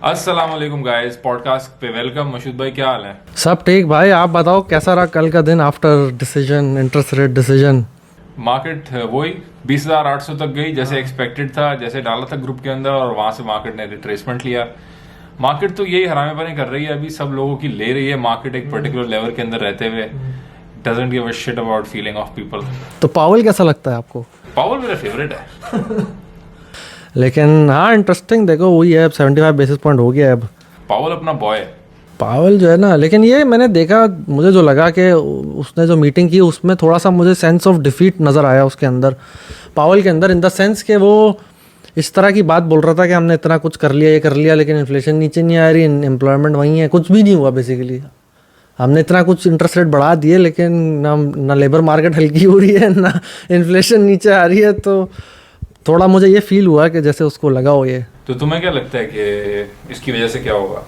अस्सलाम वालेकुम guys, podcast पे वेलकम। मशूद भाई, क्या हाल है? सब ठीक भाई। आप बताओ कैसा रहा कल का दिन after decision, interest rate decision? Market वही 20,800 तक गई जैसे एक्सपेक्टेड था, जैसे डाला था ग्रुप के अंदर, और वहां से मार्केट ने रिट्रेसमेंट लिया। मार्केट तो यही हरामेपने कर रही है, अभी सब लोगों की ले रही है मार्केट एक पर्टिकुलर लेवल के अंदर रहते हुए। Doesn't give a shit about feeling of people. तो पावल कैसा लगता है आपको? पावल मेरा फेवरेट है। लेकिन हाँ, इंटरेस्टिंग। देखो वही है, अब 75 बेसिस पॉइंट हो गया है अब। पावल अपना बॉय है। पावल जो है ना, लेकिन ये मैंने देखा, मुझे जो लगा कि उसने जो मीटिंग की उसमें थोड़ा सा मुझे सेंस ऑफ डिफीट नज़र आया उसके अंदर, पावल के अंदर, इन द सेंस कि वो इस तरह की बात बोल रहा था कि हमने इतना कुछ कर लिया, ये कर लिया, लेकिन इन्फ्लेशन नीचे नहीं आ रही, एम्प्लॉयमेंट वहीं है, कुछ भी नहीं हुआ बेसिकली। हमने इतना कुछ इंटरेस्ट रेट बढ़ा दिए, लेकिन ना लेबर मार्केट हल्की हो रही है, ना इन्फ्लेशन नीचे आ रही है। तो थोड़ा मुझे ये फील हुआ कि जैसे उसको लगा हो ये। तो तुम्हें क्या लगता है कि इसकी वजह से क्या होगा?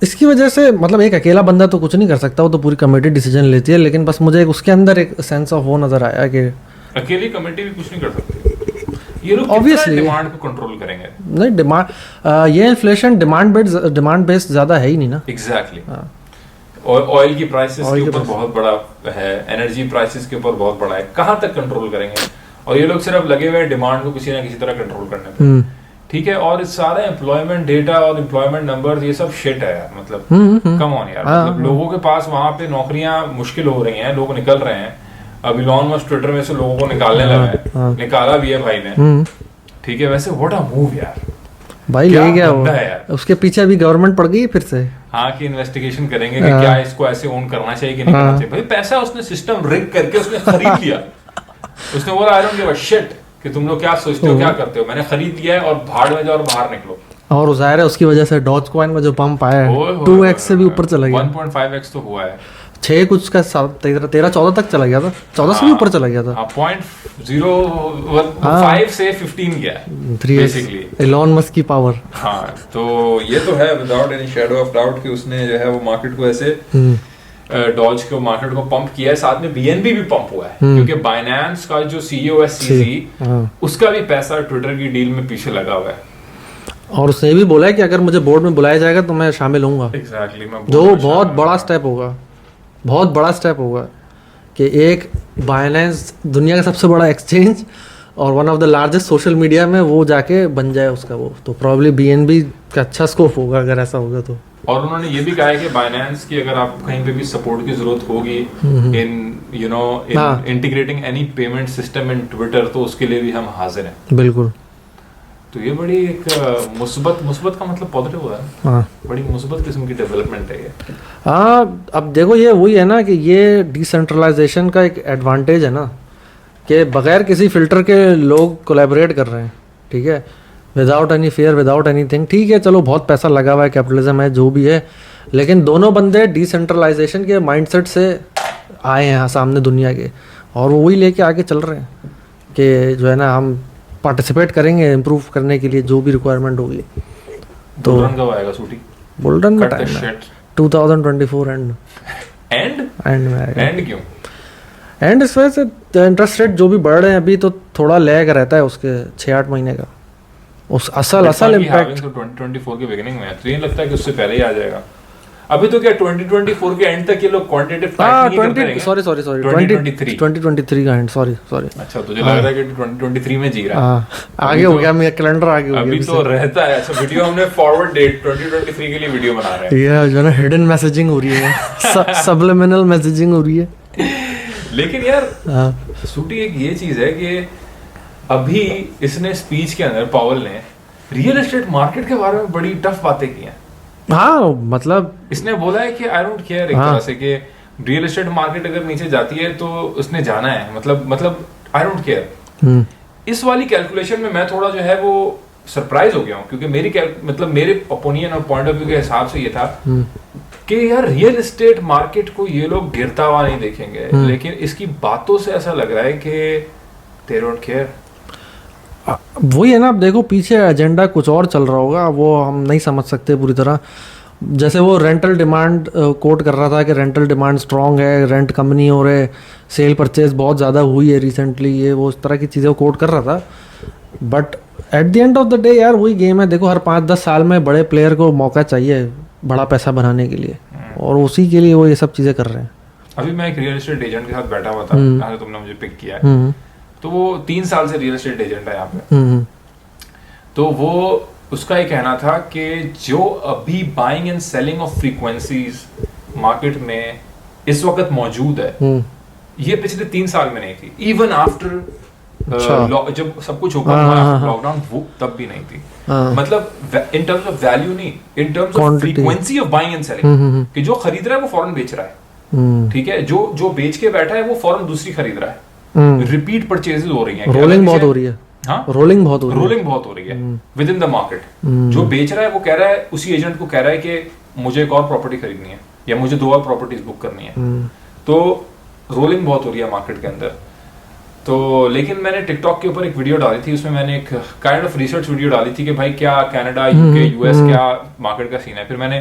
इसकी वजह से मतलब एक अकेला बंदा तो कुछ नहीं कर सकता, वो तो पूरी कमेटी डिसीजन लेती है, लेकिन बस मुझे उसके अंदर एक सेंस ऑफ वो नज़र आया कि अकेली कमेटी भी कुछ नहीं कर सकती। ये लोग Obviously डिमांड को कंट्रोल करेंगे? नहीं, डिमांड ये इन्फ्लेशन डिमांड बेस्ड ज़्यादा है ही नहीं ना। एग्जैक्टली। ऑयल की प्राइसेस के ऊपर बहुत बड़ा है, एनर्जी प्राइसेस के ऊपर बहुत बड़ा है, कहाँ तक कंट्रोल करेंगे? और ये लोग सिर्फ लगे हुए हैं डिमांड को किसी ना किसी तरह कंट्रोल करने पे। ठीक है, और इस सारे एम्प्लॉयमेंट डेटा और एम्प्लॉयमेंट नंबर्स ये सब शिट है यार। मतलब कम ऑन यार, मतलब लोगों के पास वहां पे नौकरियां मुश्किल हो रही हैं, लोग निकल रहे हैं। अब इलॉन मस्क ट्विटर में से लोगों को निकालने लगा है, निकाला भी है भाई ने। ठीक है, वैसे व्हाट अ मूव यार, भाई ले गया वो यार। उसके पीछे अभी गवर्नमेंट पड़ गई फिर से। हाँ, कि इन्वेस्टिगेशन करेंगे कि क्या इसको ऐसे ओन करना चाहिए कि नहीं करना चाहिए। भाई पैसा उसने सिस्टम रिग करके उसने खरीद लिया। उसने बोला I don't give a shit कि तुम लोग क्या सोचते हो, क्या करते हो, मैंने खरीद लिया है और भाड़ में जाओ और बाहर निकलो। और जाहिर है उसकी वजह से डॉज कॉइन में जो पंप आया है 2x से भी ऊपर चला गया। 1.5x तो हुआ है। 6 कुछ का 13-14 तक चला गया था, 14 से भी ऊपर चला गया था। 0.05 से 15 गया बेसिकली। इलॉन मस्क की पावर। हाँ, तो ये तो है without any shadow of doubt कि उसने जो है वो मार्केट को ऐसे डॉज को मार्केट को पंप किया है। साथ में बीएनबी भी पंप हुआ है, क्योंकि बाइनेंस का जो सीईओ है सीजी, उसका भी पैसा ट्विटर की डील में पीछे लगा हुआ है। और उसने भी बोला है कि अगर मुझे बोर्ड में बुलाया जाएगा तो मैं शामिल होऊंगा। एग्जैक्टली, जो बहुत बड़ा स्टेप होगा, बहुत बड़ा स्टेप होगा कि एक बाइनेंस दुनिया का सबसे बड़ा एक्सचेंज और one of the largest social media में वो जाके बन जाए उसका वो। तो प्रॉब्ली बीएनबी का अच्छा स्कोप होगा अगर ऐसा होगा तो। और उन्होंने ये भी कहा है कि बाइनेंस की अगर आपको कहीं पे भी सपोर्ट की जरूरत होगी in integrating any payment system in Twitter, तो उसके लिए भी हम हाजिर हैं। बिल्कुल। तो ये बड़ी एक मुस्बत का मतलब पॉजिटिव हुआ है। हाँ, बड़ी मुस्बत किस्म की डेवलपमेंट है ये। हाँ, अब देखो ये वही है ना कि ये डिसेंट्रलाइजेशन का एक एडवांटेज है ना, कि बगैर किसी फिल्टर के लोग कोलैबोरेट कर रहे हैं। ठीक है, without any fair, without anything. ठीक है, चलो बहुत पैसा लगा हुआ है, कैपिटलिज्म है, जो भी है, लेकिन दोनों बंदे डिसेंट्रलाइजेशन के माइंडसेट से आए हैं सामने दुनिया के, और वो वही लेके आगे चल रहे हैं कि जो है ना हम पार्टिसिपेट करेंगे इम्प्रूव करने के लिए जो भी रिक्वायरमेंट होगी। तो बुल रन कब आएगा सूटी? बुल रन में टाइम है 2024 एंड में आएगा। एंड क्यों? एंड इस वजह से इंटरेस्ट रेट जो भी बढ़ रहे हैं अभी, तो थोड़ा लैग रहता है उसके 6-8 महीने का। उस असल इम्पैक्ट तो 2024 के बिगिनिंग में है, तो ये लगता है कि उससे पहले ही आ जाएगा। अभी तो क्या 2024 के एंड तक ये लोग क्वांटिटेटिव टाइमिंग करते रहेंगे। सॉरी 2023 का एंड, सॉरी। अच्छा, तुझे लग रहा है कि 2023 में जी रहा है। हाँ, आगे हो गया, मेरा कैलेंडर आगे हो गया अभी तो रहता है। अच्छा, वीडियो हमने फॉरवर्ड डेट 2023 के लिए वीडियो बना रहे हैं। ये जो ना हिडन मैसेजिंग हो रही है, सबलिमिनल मैसेजिंग हो रही है। लेकिन यार सूटी एक ये चीज है कि अभी इसने स्पीच के अंदर पावल ने रियल एस्टेट मार्केट के बारे में बड़ी टफ बातें की हैं। हाँ, मतलब इसने बोला है कि आई डोंट केयर, एक तरह से कि रियल एस्टेट मार्केट अगर नीचे जाती है तो उसने जाना है, मतलब आई डोंट केयर। इस वाली कैलकुलेशन में मैं थोड़ा जो है वो सरप्राइज हो गया हूँ, क्योंकि मेरे ओपिनियन और पॉइंट ऑफ व्यू के हिसाब से ये था कि यार रियल एस्टेट मार्केट को ये लोग गिरता हुआ नहीं देखेंगे, लेकिन इसकी बातों से ऐसा लग रहा है कि दे डोंट केयर। वही है ना, अब देखो पीछे एजेंडा कुछ और चल रहा होगा, वो हम नहीं समझ सकते पूरी तरह। जैसे वो रेंटल डिमांड कोट कर रहा था कि रेंटल डिमांड स्ट्रांग है, रेंट कम नहीं हो रहे, सेल परचेज बहुत ज़्यादा हुई है रिसेंटली, ये वो इस तरह की चीज़ें कोट कर रहा था। But at the end of the day यार वही गेम है, देखो हर 5-10 साल में बड़े प्लेयर को मौका चाहिए बड़ा पैसा बनाने के लिए, और उसी के लिए वो ये सब चीज़ें कर रहे हैं। अभी मैं एक रियल एस्टेट एजेंट के साथ बैठा हुआ था, जहाँ से तुमने मुझे पिक किया है, तो वो 3 साल से रियल एस्टेट एजेंट है यहाँ पे। तो वो उसका ये कहना था कि जो अभी buying and selling of frequencies market में इस वक्त मौजूद है, ये पिछले 3 साल में नहीं थी। इवन आफ्टर जब सब कुछ ओपन हुआ लॉकडाउन, वो तब भी नहीं थी। मतलब इन टर्म्स ऑफ वैल्यू नहीं, in terms of frequency of buying and selling, कि जो खरीद रहा है वो फौरन बेच रहा है, ठीक है, जो बेच के बैठा है वो फौरन दूसरी खरीद रहा है, रिपीट परचेजेस हो रही हैं, रोलिंग बहुत हो रही है। हाँ, रोलिंग बहुत हो रही है विद इन द मार्केट। जो बेच रहा है वो कह रहा है, उसी एजेंट को कह रहा है कि मुझे एक और प्रॉपर्टी खरीदनी है या मुझे 2 और प्रॉपर्टीज बुक करनी है। तो रोलिंग बहुत हो रही है मार्केट के अंदर। तो लेकिन मैंने टिकटॉक के ऊपर एक वीडियो डाली थी, उसमें मैंने एक काइंड ऑफ रिसर्च वीडियो डाली थी कि भाई क्या कनाडा, यूके, यूएस क्या मार्केट का सीन है। फिर मैंने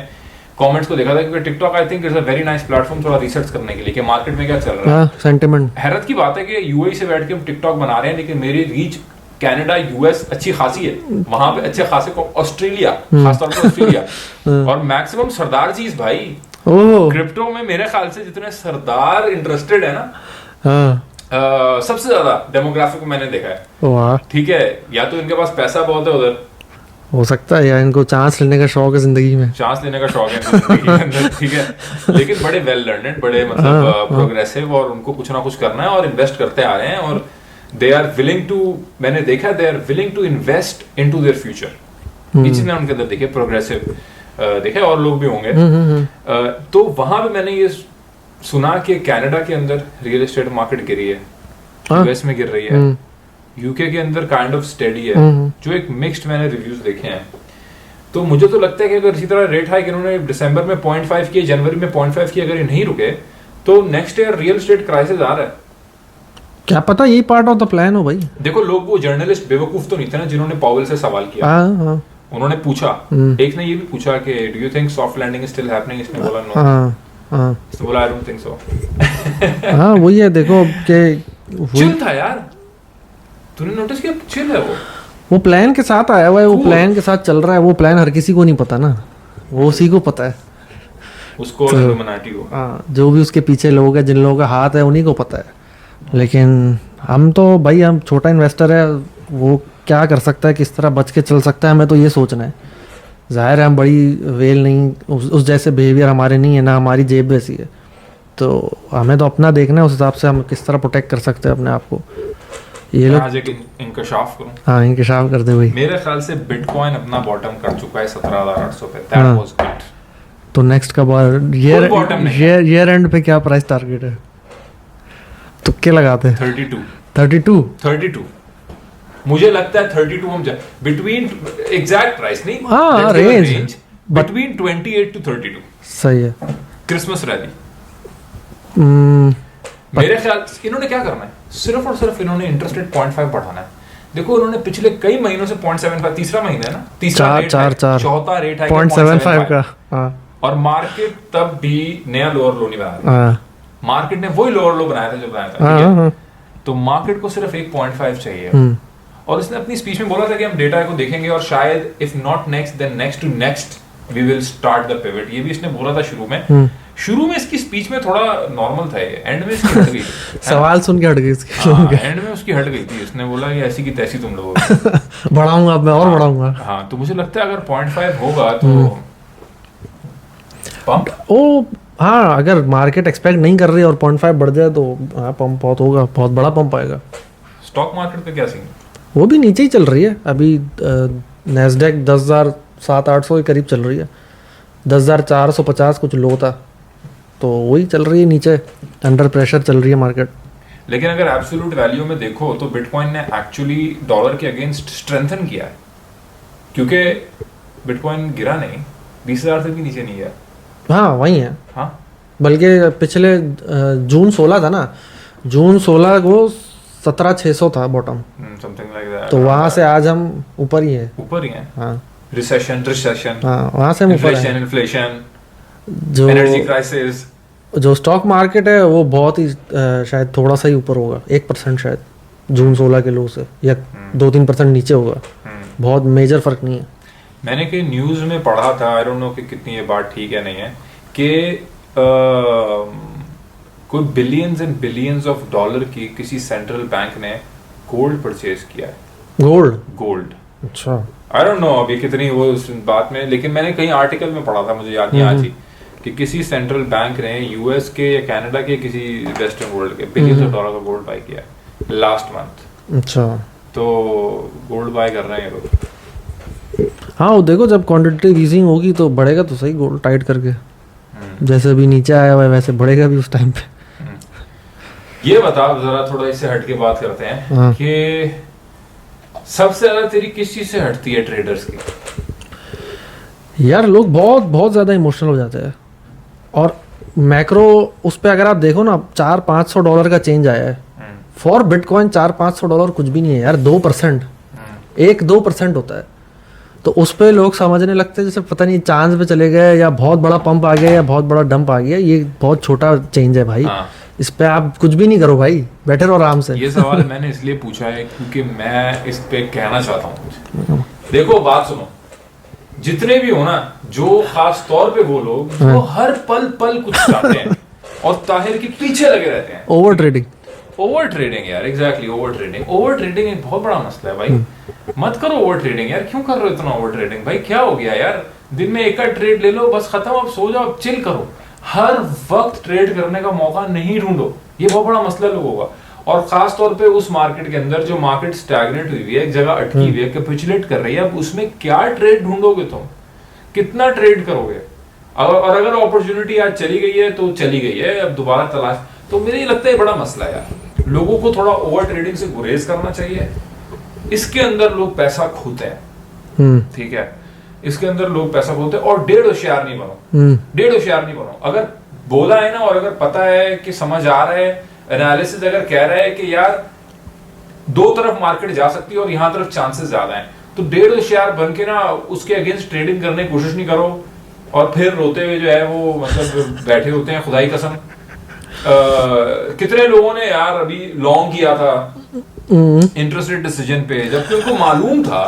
कमेंट्स को देखा था, क्योंकि TikTok I think is a very nice platform थोड़ा रिसर्च करने के लिए कि मार्केट में क्या चल रहा है, सेंटिमेंट। हैरत की बात है कि यूएई से बैठ के हम टिकटॉक बना रहे हैं, लेकिन मेरी रीच कनाडा, यूएस अच्छी खासी है, वहां पे अच्छे खासे को ऑस्ट्रेलिया, खासतौर पर ऑस्ट्रेलिया और मैक्सिमम सरदार जी भाई क्रिप्टो में मेरे ख्याल से जितने सरदार इंटरेस्टेड है ना, सबसे ज्यादा डेमोग्राफिक मैंने देखा है। ठीक है, या तो इनके पास पैसा बहुत है उधर, हो सकता है, या इनको चांस लेने का शौक है जिंदगी में, चांस लेने का शौक है जिंदगी के अंदर, ठीक है, लेकिन बड़े वेल लर्नेड, बड़े मतलब प्रोग्रेसिव, और उनको कुछ ना कुछ करना है और इन्वेस्ट करते आ रहे हैं, और दे आर विलिंग टू, मैंने देखा they are willing to invest into their future. ये चीज मैंने उनके अंदर देखे, प्रोग्रेसिव देखे, और लोग भी होंगे। तो वहां पे मैंने ये सुना कि कनाडा के अंदर रियल एस्टेट मार्केट गिरी है, यूएस में गिर रही है, यूके के अंदर काइंड ऑफ स्टेडी है, जो एक मिक्स्ड मैंने रिव्यूज देखे हैं। तो मुझे तो लगता है कि अगर इसी तरह रेट हाइक इन्होंने दिसंबर में 0.5 किए, जनवरी में 0.5 किए, अगर ये नहीं रुके तो next year real estate crisis आ रहा है। क्या पता यही पार्ट ऑफ द प्लान हो भाई। देखो, लोग वो जर्नलिस्ट बेवकूफ तो नहीं थे ना जिन्होंने पावेल से सवाल किया। उन्होंने पूछा, एक ने ये भी पूछा कि do you think soft landing is still happening, इसने बोला नो, इसने बोला आई डोंट थिंक सो। हाँ वही है, देखो कि चिल था यार, तूने नोटिस किया, चिल है वो प्लान के साथ आया हुआ है, वो प्लान के साथ चल रहा है। वो प्लान हर किसी को नहीं पता ना, वो उसी को पता है, उसको इल्यूमिनाटी को। हाँ, जो भी उसके पीछे लोग हैं, जिन लोगों का हाथ है, उन्हीं को पता है। लेकिन हम तो भाई, हम छोटा इन्वेस्टर है, वो क्या कर सकता है, किस तरह बच के चल सकता है, हमें तो ये सोचना है। जाहिर है हम बड़ी वेल नहीं, उस जैसे बिहेवियर हमारे नहीं है ना, हमारी जेब वैसी है, तो हमें तो अपना देखना है, उस हिसाब से हम किस तरह प्रोटेक्ट कर सकते हैं अपने आप को। ये लोग इंकशाफ करूं, हाँ इंकशाफ कर दे भाई। मेरे ख्याल से बिटकॉइन अपना बॉटम कर चुका है 17,800 पे, दैट वाज गुड। तो नेक्स्ट का ईयर एंड पे क्या प्राइस टारगेट है? तुक्के लगाते हैं। 32 मुझे लगता है 32 हम जाए, बिटवीन एग्जैक्ट प्राइस नहीं, हाँ रेंज बिटवीन 28 to 32 सही है। क्रिसमस रैली मेरे ख्याल इन्होंने क्या करना है, सिर्फ और सिर्फ इन्होंने इंटरेस्ट रेट 0.5 बढ़ाना है। देखो इन्होंने पिछले कई महीनों से 0.75, तीसरा महीना है ना, तीसरा रेट है, चौथा रेट है 0.75 का, और मार्केट तब भी नया लोअर लो नहीं बनाया, मार्केट ने वही लोअर लो बनाया था जो बनाया था। तो मार्केट को सिर्फ 1.5 चाहिए, और इसने अपनी स्पीच में बोला था कि हम डेटा को देखेंगे और शायद if not next then next to next we will start the pivot. ये भी इसने बोला था शुरू में इसकी स्पीच में थोड़ा नॉर्मल था, ये एंड में इसकी हट गई सवाल सुन के हट गई इसकी, एंड में उसकी हट गई थी। इसने बोला कि ऐसी की तैसी तुम लोग बढ़ाऊंगा अब मैं और बढ़ाऊंगा। हाँ, तो मुझे लगता है अगर 0.5 होगा तो पंप, ओ हाँ, अगर मार्केट एक्सपेक्ट नहीं कर रही और 0.5 बढ़ जाए तो हाँ पंप बहुत होगा, बहुत बड़ा पंप आएगा। स्टॉक मार्केट का क्या सीन? वो भी नीचे ही चल रही है अभी, नैस्डैक 10,700-800 के करीब चल रही है, 10,450 कुछ लो था, तो वही चल रही है नीचे, अंडर प्रेशर चल रही है मार्केट। लेकिन अगर एब्सोल्यूट वैल्यू में देखो तो बिटकॉइन ने एक्चुअली डॉलर के अगेंस्ट स्ट्रेंथन किया है, क्योंकि बिटकॉइन गिरा नहीं, 20,000 से भी नीचे नहीं गया। हाँ वही है, हाँ, बल्कि पिछले जून 16 था ना, जून 16 को 17,600 था बॉटम, समथिंग लाइक दैट। तो वहां से आज हम ऊपर ही हैं। हाँ, रिसेशन, हाँ वहां से हम ऊपर हैं। इन्फ्लेशन, जो एनर्जी क्राइसिस, जो स्टॉक मार्केट है वो बहुत ही शायद थोड़ा सा ही ऊपर होगा, 1% शायद। जून 16 के लो से, या 2-3% नीचे होगा, बहुत मेजर फर्क नहीं है। मैंने कहीं न्यूज में पढ़ा था, आई डोंट नो कि कितनी ये बात ठीक है नहीं है, कि कोई billions and billions of dollar की किसी सेंट्रल बैंक ने गोल्ड परचेज किया है। गोल्ड अच्छा, आई डोंट नो अभी कितनी वो उस बात में, लेकिन मैंने कहीं आर्टिकल में पढ़ा था, मुझे याद नहीं आज ही, कि किसी सेंट्रल बैंक ने यूएस के या कनाडा के किसी वेस्टर्न वर्ल्ड के बिलियंस ऑफ डॉलर का गोल्ड बाय किया है लास्ट मंथ। अच्छा, तो गोल्ड बाय कर रहे हैं लोग। हाँ वो देखो जब क्वांटिटी ईजिंग होगी तो बढ़ेगा तो सही, गोल्ड टाइट करके, जैसे अभी नीचे आया हुआ है वैसे बढ़ेगा भी उस टाइम पे। ये बता जरा, थोड़ा इससे हट के बात करते हैं। हाँ। कि सबसे ज्यादा तेरी किस चीज से हटती है ट्रेडर्स की? यार लोग बहुत बहुत ज़्यादा इमोशनल हो जाते हैं, और मैक्रो उस पर अगर आप देखो ना, $400-500 का चेंज आया है फॉर बिटकॉइन। $400-500 कुछ भी नहीं है यार, 2%, 1-2% होता है। तो उस पे लोग समझने लगते हैं जैसे पता नहीं चांद पे चले गए, या बहुत बड़ा पंप आ गया, या बहुत बड़ा डंप आ गया। ये बहुत छोटा चेंज है भाई। हाँ। इस पे आप कुछ भी नहीं करो भाई, बैठे रहो आराम से। ये सवाल मैंने इसलिए पूछा है क्योंकि मैं इस पे कहना चाहता हूँ। देखो बात सुनो, जितने भी हो ना, जो खास तौर पे वो लोग जो हर पल पल कुछ चाहते हैं और ताहिर के पीछे लगे रहते हैं। ओवर ट्रेडिंग यार, एग्जैक्टली ओवर ट्रेडिंग एक बहुत बड़ा मसला है भाई। मत करो ओवर ट्रेडिंग यार, क्यों कर रहे हो इतना ओवर ट्रेडिंग भाई? क्या हो गया यार? दिन में एक ट्रेड ले लो बस, खत्म, अब सो जाओ, अब चिल करो। हर वक्त ट्रेड करने का मौका नहीं ढूंढो, ये बहुत बड़ा मसला लोगों का। और खास तौर पे उस मार्केट के अंदर जो मार्केट स्टैग्नेट हुई है, एक जगह अटकी हुई है, कैपिचुलेट कर रही है, अब उसमें क्या ट्रेड ढूंढोगे तुम? कितना ट्रेड करोगे? और अगर अपॉर्चुनिटी आज चली गई है तो चली गई है, अब दोबारा तलाश। तो मुझे लगता है बड़ा मसला है यार। लोगों को थोड़ा ओवर ट्रेडिंग से गुरेज करना चाहिए। इसके अंदर लोग पैसा खोते हैं, ठीक है, इसके अंदर लोग पैसा खोते हैं। और डेढ़ होशियार नहीं बनो। अगर बोला है ना, और अगर पता है कि समझ आ रहा है, एनालिसिस अगर कह रहा है कि यार दो तरफ मार्केट जा सकती है और यहां तरफ चांसेस ज्यादा हैं, तो डेढ़ होशियार बन के ना उसके अगेंस्ट ट्रेडिंग करने की कोशिश नहीं करो, और फिर रोते हुए जो है वो मतलब बैठे होते हैं। खुदाई कसम, कितने लोगों ने यार अभी लॉन्ग किया था इंटरेस्ट रेट डिसीजन पे, जबकि उनको मालूम था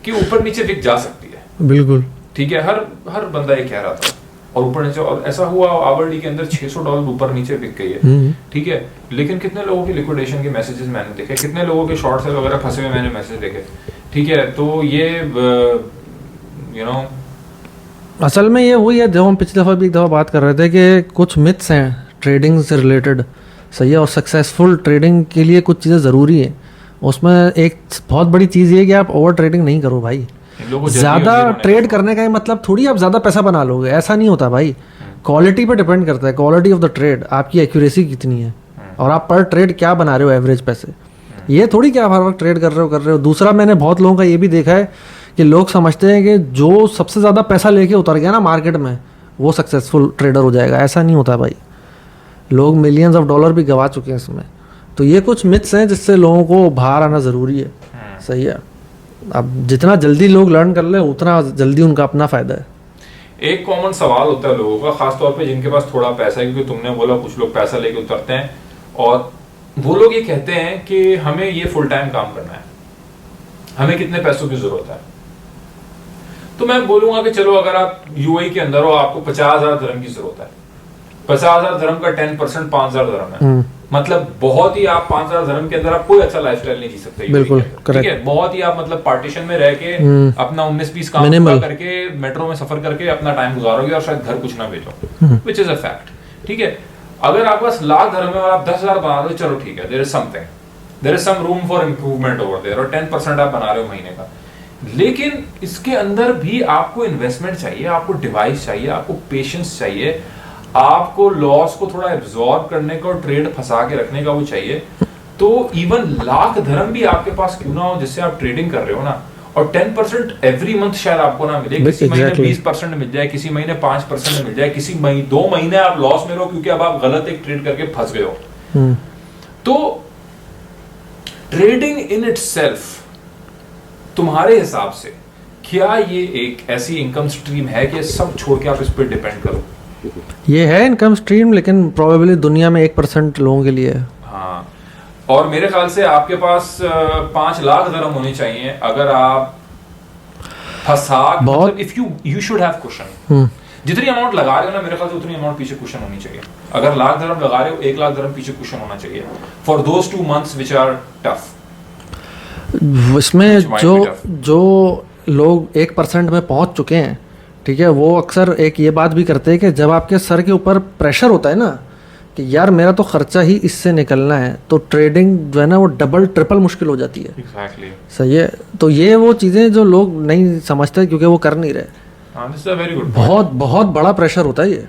कि ऊपर नीचे विक जा सकती है। बिल्कुल ठीक है, हर बंदा ये कह रहा था, और ऊपर नीचे, और ऐसा हुआ आवरडी के अंदर $600 ऊपर नीचे बिक गई है। ठीक है, लेकिन कितने लोगों की लिक्विडेशन के मैसेजेस मैंने देखे, कितने लोगों के शॉर्ट सेल वगैरह फंसे हुए मैंने मैसेज देखे। ठीक है, तो ये यू नो असल में ये वही है जो हम पिछली दफ़ा भी एक दफ़ा बात कर रहे थे कि कुछ मिथ्स हैं ट्रेडिंग से रिलेटेड, सही है, और सक्सेसफुल ट्रेडिंग के लिए कुछ चीज़ें ज़रूरी हैं। उसमें एक बहुत बड़ी चीज़ ये है कि आप ओवर ट्रेडिंग नहीं करो भाई। ज़्यादा ट्रेड करने का ही मतलब थोड़ी आप ज़्यादा पैसा बना लोगे, ऐसा नहीं होता भाई। क्वालिटी पे डिपेंड करता है, क्वालिटी ऑफ द ट्रेड, आपकी एक्यूरेसी कितनी है, और आप पर ट्रेड क्या बना रहे हो एवरेज पैसे। ये थोड़ी कि आप हर वक्त ट्रेड कर रहे हो। दूसरा, मैंने बहुत लोगों का ये भी देखा है कि लोग समझते हैं कि जो सबसे ज़्यादा पैसा लेके उतर गया ना मार्केट में, वो सक्सेसफुल ट्रेडर हो जाएगा। ऐसा नहीं होता भाई, लोग मिलियंस ऑफ डॉलर भी गवा चुके हैं इसमें। तो ये कुछ मिथ्स हैं जिससे लोगों को बाहर आना ज़रूरी है, सही है। अब जितना जल्दी लोग लर्न कर ले उतना जल्दी उनका अपना फ़ायदा है। एक कॉमन सवाल होता है लोगों का, खासतौर पे जिनके पास थोड़ा पैसा है, क्योंकि तुमने बोला कुछ लोग पैसा लेके उतरते हैं, और वो लोग ये कहते हैं कि हमें ये फुल टाइम काम करना है, हमें कितने पैसों की जरूरत है। तो मैं बोलूंगा कि चलो अगर आप यूएई के अंदर हो, आपको 50,000 दिरहम की जरूरत है। 50,000 दिरहम का 10% 5,000 दिरहम है, मतलब बहुत ही आप 5,000 दिरहम के अंदर आप कोई अच्छा लाइफस्टाइल नहीं जी सकते। बिल्कुल ठीक है, बहुत ही आप मतलब पार्टीशन में रह के अपना 19-20 काम पूरा करके मेट्रो में सफर करके अपना टाइम गुजारोगे, और शायद घर कुछ ना भेजो, विच इज अ फैक्ट। ठीक है, अगर आपके पास लाख दिरहम है और आप 10,000 बना रहे हो, चलो ठीक है, there is something, there is some room for improvement over there, और 10% आप बना रहे हो महीने का। लेकिन इसके अंदर भी आपको इन्वेस्टमेंट चाहिए, आपको डिवाइस चाहिए, आपको पेशेंस चाहिए, आपको लॉस को थोड़ा एब्जॉर्ब करने का और ट्रेड फंसा के रखने का वो चाहिए। तो इवन लाख दिरहम भी आपके पास क्यों ना हो जिससे आप ट्रेडिंग कर रहे हो ना, और 10% एवरी मंथ शायद आपको ना मिले, किसी महीने 20% मिल जाए, किसी महीने 5% मिल जाए, किसी 2 महीने आप लॉस में रहो क्योंकि अब आप गलत एक ट्रेड करके फंस गए हो। तो ट्रेडिंग इन इटसेल्फ तुम्हारे हिसाब से क्या ये एक ऐसी इनकम स्ट्रीम है कि सब छोड़ के आप इस पर डिपेंड करो? ये है इनकम स्ट्रीम, लेकिन प्रोबेबली दुनिया में 1% लोगों के लिए है। हाँ, और मेरे ख्याल से आपके पास 5 लाख दरम होने चाहिए अगर आप फंसा, मतलब if you should have cushion. जितनी अमाउंट लगा रहे हो ना, मेरे ख्याल से उतनी अमाउंट पीछे कुशन होनी चाहिए। अगर लाख दरम लगा रहे हो, 1 लाख दरम पीछे कुशन होना चाहिए for those 2 months which are tough. इसमें जो लोग 1% में पहुंच चुके हैं, ठीक है, वो अक्सर एक ये बात भी करते हैं कि जब आपके सर के ऊपर प्रेशर होता है ना कि यार मेरा तो खर्चा ही इससे निकलना है, तो ट्रेडिंग जो है ना वो डबल ट्रिपल मुश्किल हो जाती है। Exactly. सही है। तो ये वो चीज़ें जो लोग नहीं समझते क्योंकि वो कर नहीं रहे। very good बहुत बहुत बड़ा प्रेशर होता है ये।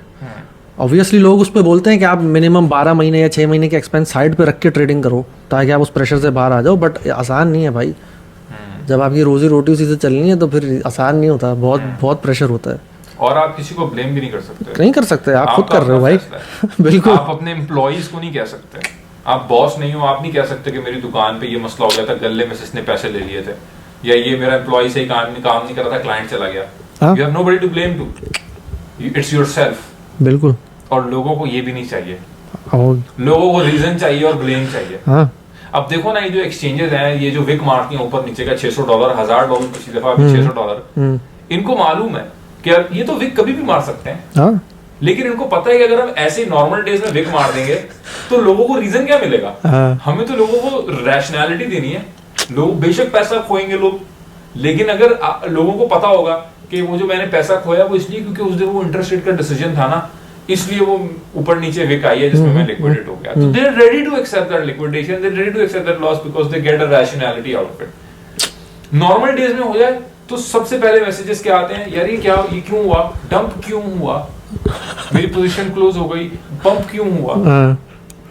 ऑब्वियसली लोग उस पर बोलते हैं कि आप मिनिमम 12 महीने या 6 महीने के एक्सपेंस साइड पे रख के ट्रेडिंग करो ताकि आप उस प्रेशर से बाहर आ जाओ, बट आसान नहीं है भाई। जब आपकी रोजी रोटी उसी से चलनी है तो फिर आसान नहीं होता, बहुत बहुत प्रेशर होता है। और आप किसी को ब्लेम भी नहीं कर सकते। नहीं कर सकते, आप खुद कर रहे हो भाई। बिल्कुल। आप अपने एम्प्लॉइज को नहीं कह सकते, आप बॉस नहीं हो, आप नहीं कह सकते कि मेरी दुकान पे ये मसला हो गया था, गले में से इसने पैसे ले लिए थे, या ये मेरा एम्प्लॉय सही काम नहीं कर रहा था, क्लाइंट चला गया। You have nobody to blame to, it's yourself. बिल्कुल। और लोगों को ये भी नहीं चाहिए, लोगों को रीजन चाहिए और ब्लेम चाहिए। हाँ। अब देखो ना, ये जो एक्सचेंजेस हैं, ये जो विक मारती हैं ऊपर नीचे का $600, $1000 पिछली दफा $600, इनको मालूम है कि यार ये तो विक कभी भी मार सकते हैं। हाँ। लेकिन इनको पता है कि अगर हम ऐसे नॉर्मल डेज में विक मार देंगे तो लोगों को रीजन क्या मिलेगा? हाँ। हमें तो लोगों को रैशनैलिटी देनी है। लोग बेशक पैसा खोएंगे लोग, लेकिन अगर लोगों को पता होगा कि वो जो मैंने पैसा खोया वो इसलिए क्योंकि उस दिन वो इंटरेस्ट रेट का डिसीजन था ना, इसलिए वो ऊपर नीचे विक आई है जिसमें मैं लिक्विडेट हो गया, तो they are ready to accept that liquidation, they are ready to accept that loss because they get a rationality out of it. Normal days में हो जाए तो सबसे पहले मैसेजेस क्या आते हैं? यार ये क्या, ये क्यों हुआ, डंप क्यों हुआ, मेरी पोजीशन क्लोज हो गई, पंप क्यों हुआ।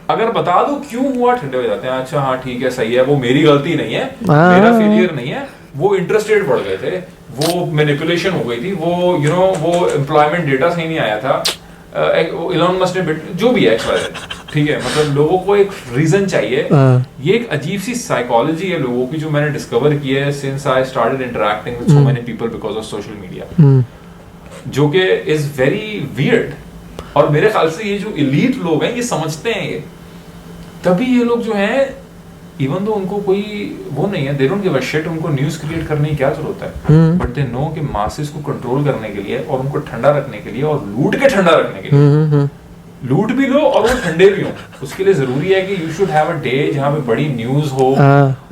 अगर बता दो क्यों हुआ, ठंडे हो जाते हैं। अच्छा हाँ ठीक है, सही है, वो मेरी गलती नहीं है, मेरा फेलियर नहीं है, वो इंटरेस्ट रेट बढ़ गए थे, वो मैनिपुलेशन हो गई थी, वो वो एम्प्लॉयमेंट डेटा सही नहीं आया था, इलॉन मस्क ने जो भी है, ठीक है। मतलब लोगों को एक रीजन चाहिए। ये एक अजीब सी साइकोलॉजी है लोगों की जो मैंने डिस्कवर की है since I started interacting with so many people because of social media, जो कि इज वेरी वियर्ड। और मेरे ख्याल से ये जो एलीट लोग हैं ये समझते हैं ये, तभी ये लोग जो हैं, इवन दो उनको कोई वो नहीं है, they don't give a shit, उनको न्यूज़ क्रिएट करने की क्या जरूरत है, बट दे नो कि मासेस को कंट्रोल करने के लिए और उनको ठंडा रखने के लिए और लूट के ठंडा रखने के लिए, लूट भी लो और वो ठंडे भी हो, उसके लिए जरूरी है कि you should have a day जहाँ पे बड़ी न्यूज़ हो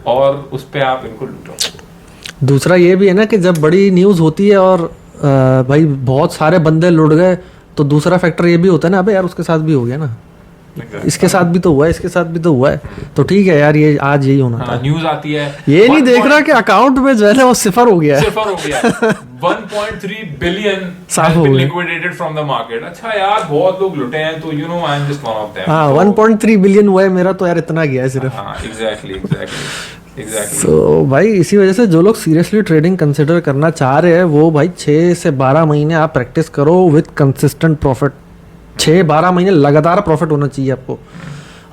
और उस पे आप इनको लूटो। दूसरा ये भी है ना कि जब बड़ी न्यूज़ होती है और भाई बहुत सारे बंदे लुट गए, तो दूसरा फैक्टर ये भी होता है ना, अबे यार उसके साथ भी हो गया ना, इसके साथ भी तो हुआ है, इसके साथ भी तो हुआ है, तो ठीक है यार ये आज यही होना था। न्यूज़ आती है, ये नहीं देख रहा कि अकाउंट में जो है ना वो सिफर हो गया है, 1.3 बिलियन साफ हो गया, लिक्विडेटेड फ्रॉम द मार्केट। अच्छा यार बहुत लोग लुटे हैं, तो you know I am just one of them. हां 1.3 बिलियन हुआ है, मेरा तो यार इतना गया है सिर्फ। हां एग्जैक्टली। तो भाई इसी वजह से जो लोग सीरियसली ट्रेडिंग कंसिडर करना चाह रहे हैं वो भाई 6 से 12 महीने आप प्रैक्टिस करो विद कंसिस्टेंट प्रॉफिट। 6-12 महीने लगातार प्रॉफिट होना चाहिए आपको,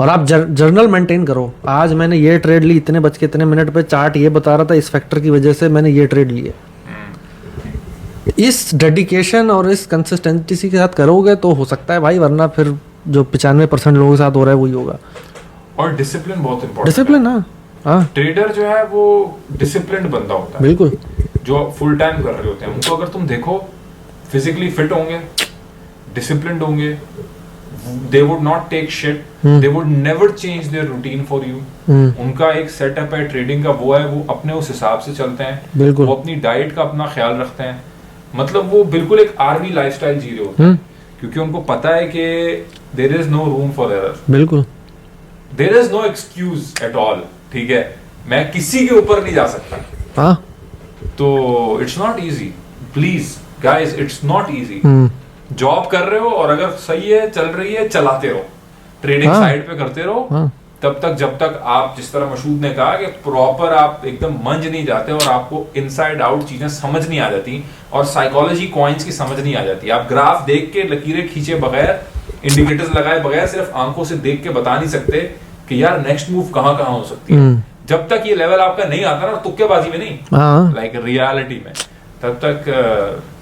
और आप जर्नल मेंटेन करो। आज मैंने ये ट्रेड ली, इतने बज के इतने मिनट पे चार्ट ये बता रहा था, इस फैक्टर की वजह से मैंने ये ट्रेड लिए। इस डेडिकेशन और इस कंसिस्टेंसी के साथ करोगे तो हो सकता है भाई, वरना फिर जो 95% लोगों के साथ हो रहा है वही होगा। और डिसिप्लिन बहुत इंपॉर्टेंट। डिसिप्लिन, हाँ। ट्रेडर जो है वो डिसिप्लिन्ड बंदा होता है, बिल्कुल, जो फुल टाइम कर रहे होते हैं। उनको अगर तुम देखो फिजिकली फिट होंगे, डिसिप्लिन्ड होंगे, they would not take shit, they would never change their routine for you। उनका एक सेटअप है ट्रेडिंग का, वो है वो अपने उस हिसाब से चलते हैं, वो अपनी डाइट का अपना ख्याल रखते हैं, मतलब वो बिल्कुल एक आर्मी लाइफस्टाइल जी रहे होते हैं, क्योंकि उनको पता है कि there is no room for error, बिल्कुल there is no excuse at all। ठीक है, मैं किसी के ऊपर नहीं जा सकता। हाँ, तो it's not easy, please guys, it's not easy। Job कर रहे हो और अगर सही है, चल रही है, चलाते रहो, ट्रेडिंग साइड पे करते रहो, तब तक जब तक आप, जिस तरह मशहूद ने कहा कि प्रॉपर आप एकदम मंज नहीं जाते और आपको इनसाइड आउट चीजें समझ नहीं आ जाती और साइकोलॉजी कॉइन्स की समझ नहीं आ जाती। आप ग्राफ देख के, लकीरें खींचे बगैर, इंडिकेटर्स लगाए बगैर, सिर्फ आंखों से देख के बता नहीं सकते कि यार नेक्स्ट मूव कहाँ हो सकती है। जब तक ये लेवल आपका नहीं आता ना, तुक्केबाजी में नहीं, लाइक रियलिटी में, तब तक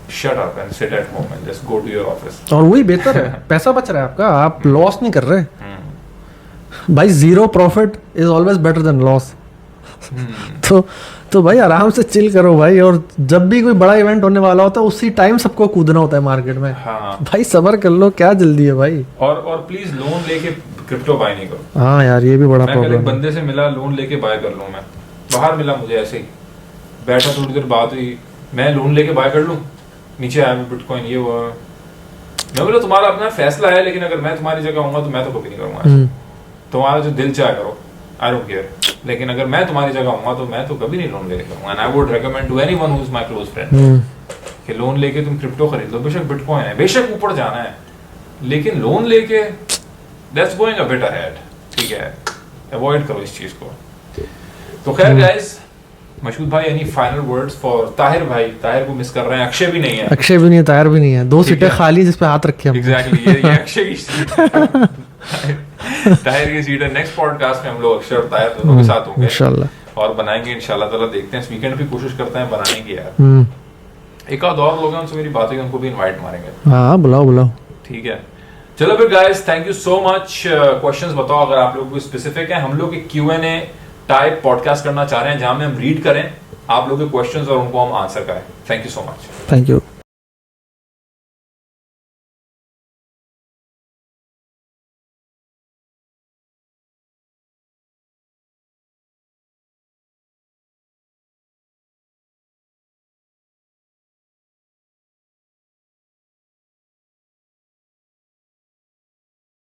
shut up and sit at home and just go to your office। और वही बेहतर है, पैसा बच रहा है आपका, आप लॉस नहीं कर रहे। भाई zero profit is always better than loss. तो भाई आराम से चिल करो भाई, और जब भी कोई बड़ा इवेंट होने वाला होता है उसी टाइम सबको कूदना होता है मार्केट में। हाँ भाई सब्र कर लो, क्या जल्दी है भाई। और प्लीज लोन लेके क्रिप्टो बाय नहीं करो। हाँ यार ये भी बड़ा मैं कल एक प्रॉब्लम है। बंदे से मिला, लोन लेके बाय कर लूं मैं, बाहर मिला मुझे ऐसे ही, बैठा थोड़ी देर बात हुई, मैं लोन लेके बाय कर लूं, नीचे आया बिटकॉइन ये वो। मैं बोला तुम्हारा अपना फैसला है, लेकिन अगर मैं तुम्हारी जगह होऊंगा तो मैं तो कभी नहीं करूंगा, तुम्हारा जो दिल चाहे करो, आई डोंट केयर। लेकिन अगर मैं तुम्हारी जगह होऊंगा तो मैं तो कभी नहीं लोन लेके करूंगा। And I would recommend to anyone who is my close friend कि लोन लेके तुम क्रिप्टो खरीद लो, बेशक बिटकॉइन है, बेशक ऊपर जाना है, लेकिन लोन लेके that's going a bit ahead, ठीक है, अवॉइड करो इस चीज को। तो खैर गाइस, मशहूद भाई any final words for Tahir भाई? ताहिर को मिस कर रहे हैं, अक्षय भी नहीं है, अक्षय भी नहीं है, ताहिर भी नहीं है, दो सीटें खाली जिस पे हाथ रखे हम। एग्जैक्टली ये अक्षय की सीट ताहिर की सीट है। नेक्स्ट पॉडकास्ट में हम लोग अक्षय और ताहिर दोनों के साथ होंगे इंशाल्लाह, और बनाएंगे इंशाल्लाह ताला। देखते हैं इस वीकेंड भी कोशिश करते हैं बनाने की यार। एक आध और लोग हैं उनसे मेरी बात हुई, उनको भी इनवाइट मारेंगे। हाँ बुलाओ। ठीक है, चलो फिर guys, thank you so much. Questions बताओ अगर आप लोग को स्पेसिफिक है। हम लोग एक Q&A टाइप पॉडकास्ट करना चाह रहे हैं जहां में हम रीड करें आप लोग के क्वेश्चंस और उनको हम आंसर करें। Thank you so much. Thank you.